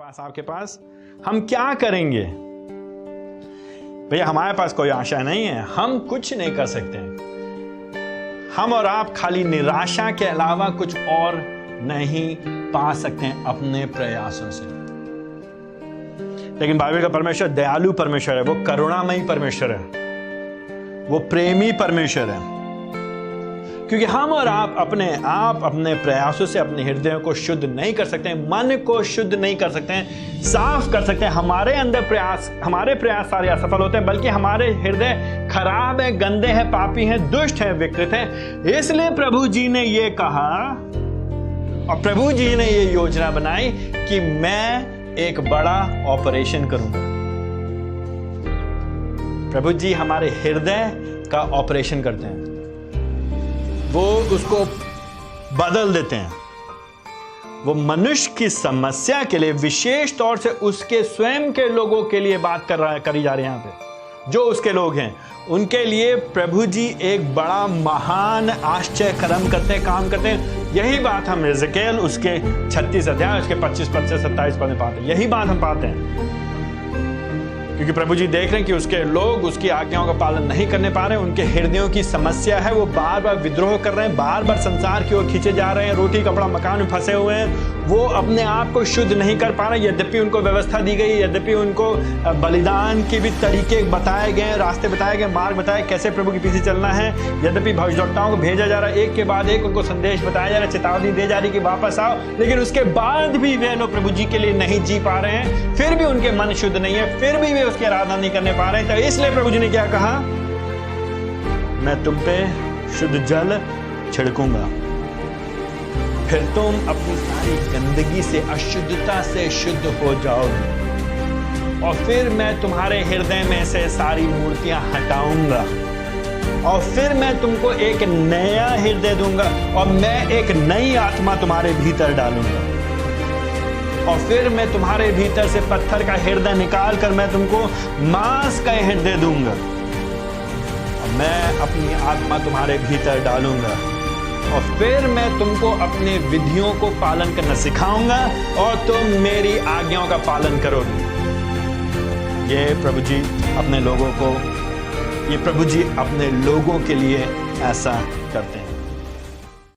पास, आपके पास, हम क्या करेंगे? भैया हमारे पास कोई आशा नहीं है, हम कुछ नहीं कर सकते हैं। हम और आप खाली निराशा के अलावा कुछ और नहीं पा सकते हैं अपने प्रयासों से। लेकिन बाइबल का परमेश्वर दयालु परमेश्वर है, वो करुणामयी परमेश्वर है, वो प्रेमी परमेश्वर है। क्योंकि हम और आप अपने प्रयासों से अपने हृदयों को शुद्ध नहीं कर सकते हैं, मन को शुद्ध नहीं कर सकते हैं, साफ कर सकते हैं। हमारे प्रयास सारे असफल होते हैं, बल्कि हमारे हृदय खराब है, गंदे हैं, पापी हैं, दुष्ट हैं, विकृत हैं। इसलिए प्रभु जी ने ये कहा और प्रभु जी ने ये योजना बनाई कि मैं एक बड़ा ऑपरेशन करूंगा। प्रभु जी हमारे हृदय का ऑपरेशन करते हैं, वो उसको बदल देते हैं। वो मनुष्य की समस्या के लिए विशेष तौर से उसके स्वयं के लोगों के लिए बात करी जा रही है। यहाँ पे जो उसके लोग हैं उनके लिए प्रभु जी एक बड़ा महान आश्चर्य काम करते हैं। यही बात हम यिर्मयाह उसके 36 अध्याय उसके 25 पद से 27 पद में पाते हैं। यही बात हम पाते हैं, क्योंकि प्रभु जी देख रहे हैं कि उसके लोग उसकी आज्ञाओं का पालन नहीं करने पा रहे हैं। उनके हृदयों की समस्या है, वो बार बार विद्रोह कर रहे हैं, बार बार संसार की ओर खींचे जा रहे हैं, रोटी कपड़ा मकान में फंसे हुए हैं। वो अपने आप को शुद्ध नहीं कर पा रहे। यद्यपि उनको व्यवस्था दी गई, यद्यपि उनको बलिदान के भी तरीके बताए गए, रास्ते बताए गए, मार्ग बताए कैसे प्रभु के पीछे चलना है, यद्यपि भविष्यवक्ताओं को भेजा जा रहा है, एक के बाद एक उनको संदेश बताया जा रहा है, चेतावनी दी जा रही कि वापस आओ, लेकिन उसके बाद भी वे लोग प्रभु जी के लिए नहीं जी पा रहे हैं। फिर भी उनके मन शुद्ध नहीं है, फिर भी वे उसकी आराधना नहीं करने पा रहे हैं। तो इसलिए प्रभु जी ने क्या कहा? मैं तुम पे शुद्ध जल छिड़कूंगा, फिर तुम अपनी सारी गंदगी से, अशुद्धता से शुद्ध हो जाओगे, और फिर मैं तुम्हारे हृदय में से सारी मूर्तियां हटाऊंगा, और फिर मैं तुमको एक नया हृदय दूंगा, और मैं एक नई आत्मा तुम्हारे भीतर डालूंगा, और फिर मैं तुम्हारे भीतर से पत्थर का हृदय निकाल कर मैं तुमको मांस का हृदय दूंगा, और मैं अपनी आत्मा तुम्हारे भीतर डालूंगा, और फिर मैं तुमको अपने विधियों को पालन करना सिखाऊंगा, और तुम मेरी आज्ञाओं का पालन करोगे। ये प्रभु जी अपने लोगों के लिए ऐसा करते हैं।